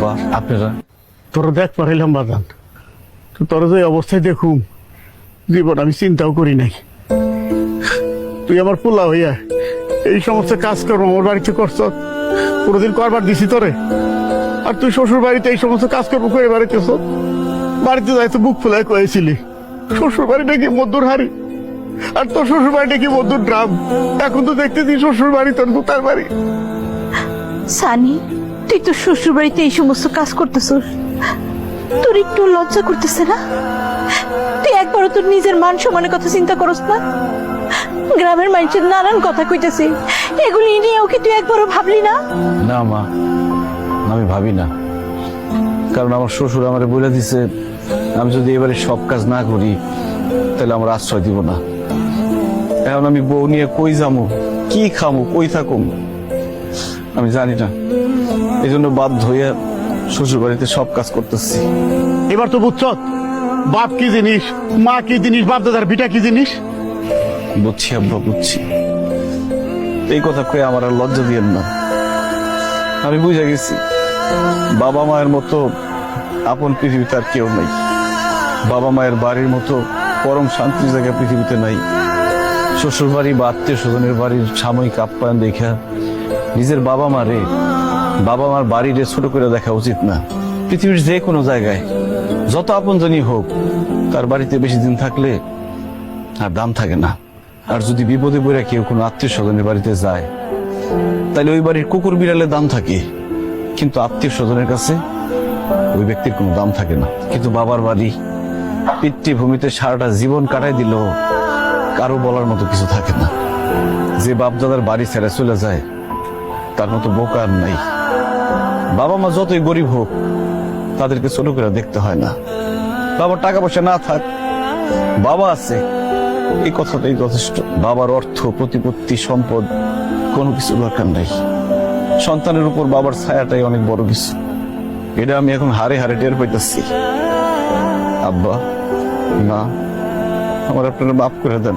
আব্বা আপনারা? তোরা দেখ পারিলাম বাজান, তো তোরা যে অবস্থায় দেখুম জীবন আমি চিন্তাও করি নাই। তুই আমার পোলা হইয়া এই সমস্ত কাজ করবো আমার বাড়িতে করছ, কোনোদিন করবার দিছি তোরে? আর তুই শ্বশুর বাড়িতে এই সমস্ত কাজ করবো করে বাড়িতেছ? বাড়িতে যাইতো বুক ফুলায় কয়েছিলি শ্বশুর বাড়িটা কি মধুর হাড়ি, আর তোর শ্বশুর বাড়িটা কি মধুর ড্রাম। এখন তো দেখতেছি শ্বশুর বাড়ি তোর তার বাড়ি। সানি, তুই তো শ্বশুর বাড়িতে এই সমস্ত কাজ করতেছস, তোর একটু লজ্জা করতেছে না? তুই একবারও তোর নিজের মান সম্মানের কথা চিন্তা করস না? গ্রামের মানুষের নানান কথা কইতেছি, এগুলি নিয়েও কি তুই একবারও ভাবলি না? না মা, আমি ভাবি না, কারণ আমার শ্বশুর আমারে বলে দিছে আমি যদি এবারে সব কাজ না করি তাহলে আমার আশ্রয় দিব না। এখন আমি বউ নিয়ে কই যাবো, কি খামো, কই থাকুম আমি জানি না। এই জন্য বাধ্য হইয়া শ্বশুর বাড়িতে সব কাজ করতেছি। এবার তো বুঝছ বাপ কি জিনিস, মা কি জিনিস, বাপ দাদার ভিটা কি জিনিস। বুঝছি আব্বা, বুঝছি। এই কথা কয়ে আমার আর লজ্জা দিয়েন না। আমি বুঝে গেছি বাবা মায়ের মতো আপন পৃথিবীতে আর কেউ নাই। বাবা মায়ের বাড়ির মতো পরম শান্তির জায়গা পৃথিবীতে নাই। শ্বশুর বাড়ি বা আত্মীয় স্বজনের বাড়ির সাময়িক আপ্যায়ন দেখা নিজের বাবা মার বাড়িরে ছোট করে দেখা উচিত না। পৃথিবীর যে কোনো জায়গায় যত আপনজনই হোক, তার বাড়িতে বেশি দিন থাকলে আর দাম থাকে না। আর যদি বিপদে পড়ে কেউ কোনো আত্মীয় স্বজনের বাড়িতে যায়, তাহলে ওই বাড়ির কুকুর বিড়ালের দাম থাকে, কিন্তু আত্মীয় স্বজনের কাছে ওই ব্যক্তির কোনো দাম থাকে না। কিন্তু বাবার বাড়ি, পিতৃভূমিতে সারাটা জীবন কাটাই দিল, কারো বলার মতো কিছু থাকে না। যে বাপদাদার বাড়ি ছেড়ে চলে যায় তার মতো বোকা আর নাই। বাবা মা যতই গরিব হোক তাদেরকে ছোট করে দেখতে হয় না। বাবার টাকা পয়সা না থাক, বাবা আছে, এই কথাটাই যথেষ্ট। বাবার অর্থ, প্রতিপত্তি, সম্পদ কোনো কিছু দরকার নাই। সন্তানের উপর বাবার ছায়াটাই অনেক বড় কিছু। এটা আমি এখন হারে হারে টের পাইতেছি। আব্বা, না, আমার আপনারা মাফ করে দেন।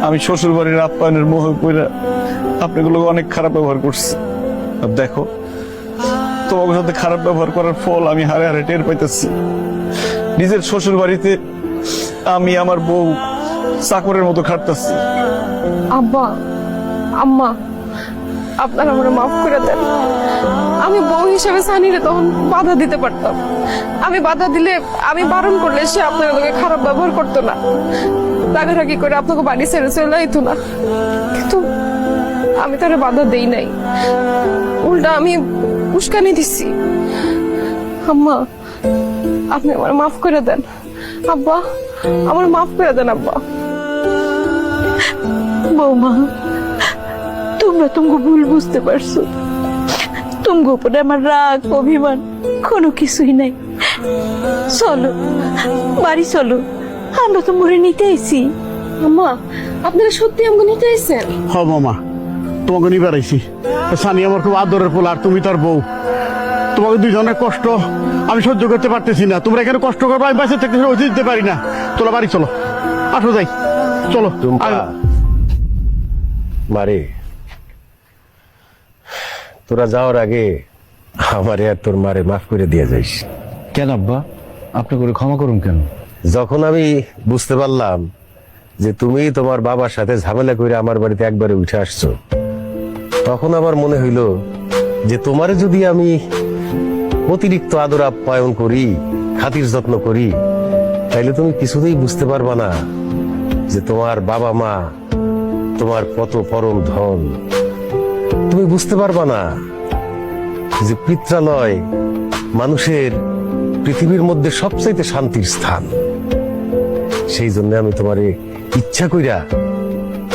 আমি শ্বশুর বাড়ির আপ্যায়নের মোহে পড়ে আপনাগুলোকে অনেক খারাপ ব্যবহার করছি। আর দেখো, তোমার সাথে খারাপ ব্যবহার করার ফল আমি হারে হারে টের পাইতেছি। নিজের শ্বশুর বাড়িতে আমি আমার বউ চাকরের মতো খাটতেছি। আব্বা, আম্মা, আপনারা আমার মাফ করে দেন। আমি বউ হিসেবে সানিরে তখন বাধা দিতে পারতাম। আমি বাধা দিলে, আমি বারণ করলে সে আপনার লোকে খারাপ ব্যবহার করতো না, রাগারাগি করে আপনাকে বাড়ি ছেড়ে চলে যেত না। কিন্তু আমি তারে বাধা দেই নাই, উল্টা আমি উস্কানি দিচ্ছি। আম্মা, আপনি আমার মাফ করে দেন। আব্বা, আমার মাফ করে দেন। আব্বা, বৌমা, তোমরা তোমাকে ভুল বুঝতে পারছো। তোমার উপরে আমার রাগ, অভিমান কোনো কিছুই নাই। চলো বাড়ি চলো, আমরা তো মরে নিতে আইছি। আম্মা, আপনারা সত্যি আমাকে নিতে এসেছেন? হ মামা, তোমাকে নিয়ে বেড়াইছি। সানি আমার খুব আদরের পোলা, আর তুমি তার বউ। তোমাকে দুইজনের কষ্ট আমি সহ্য করতে পারতেছি না। তোমরা এখানে কষ্ট করবো, আমি বাসে থেকে দিতে পারি না। চলো বাড়ি চলো, আসো যাই, চলো। মারে, তোরা যাওয়ার আগে আমারে আর তোর মারে মাফ করে দিয়ে যাইস। কেন আব্বা, আপনি করে ক্ষমা করুন কেন? যখন আমি বুঝতে পারলাম যে তুমি তোমার বাবার সাথে ঝামেলা করে আমার বাড়িতে একবারে উঠে আসছো, তখন আমার মনে হইল যে তোমারে যদি আমি অতিরিক্ত আদর আপ্যায়ন করি, খাতির যত্ন করি, তাইলে তুমি কিছুতেই বুঝতে পারবা না যে তোমার বাবা মা তোমার কত পরম ধন। তুমি বুঝতে পারবা না যে পিত্রালয় মানুষের পৃথিবীর মধ্যে সবচাইতে শান্তির স্থান। সেই জন্য আমি তোমারে ইচ্ছা কইরা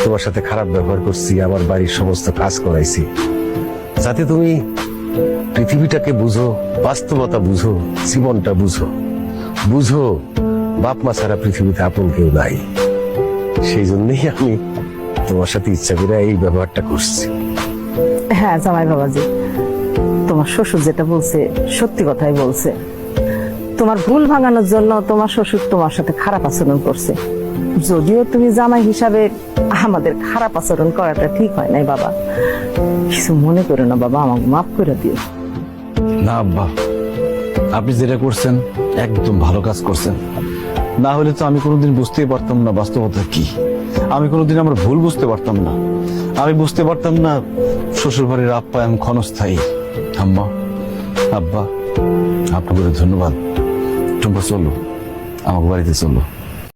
তোমার সাথে খারাপ ব্যবহার করছি, আমার বাড়ির সমস্ত কাজ করাইছি, যাতে তুমি পৃথিবীটাকে বুঝো, বাস্তবতা বুঝো, জীবনটা বুঝো। বুঝো বাপ মা ছাড়া পৃথিবীতে আপন কেউ নাই। সেই জন্যই আমি তোমার সাথে ইচ্ছা করে এই ব্যবহারটা করছি। হ্যাঁ জামাই বাবাজি, তোমার শ্বশুর যেটা বলছে সত্যি কথাই বলছে। তোমার ভুল ভাঙানোর জন্য তোমার শ্বশুর তোমার সাথে খারাপ আচরণ করছে। যদিও তুমি জামাই হিসাবে আমাদের খারাপ আচরণ করাটা ঠিক হয় নাই বাবা। কিছু মনে করো না বাবা, আমাকে মাফ করে দিও। না আব্বা, আপনি যেটা করছেন একদম ভালো কাজ করছেন। না হলে তো আমি কোনোদিন বুঝতেই পারতাম না বাস্তবতা কি। আমি কোনোদিন আমার ভুল বুঝতে পারতাম না। আমি বুঝতে পারতাম না শ্বশুর বাড়ির আপ্যায়ন ক্ষণস্থায়ী। আম্মা, আব্বা, আপনাদের ধন্যবাদ। তোমরা চলো, আমাকে বাড়িতে চলো।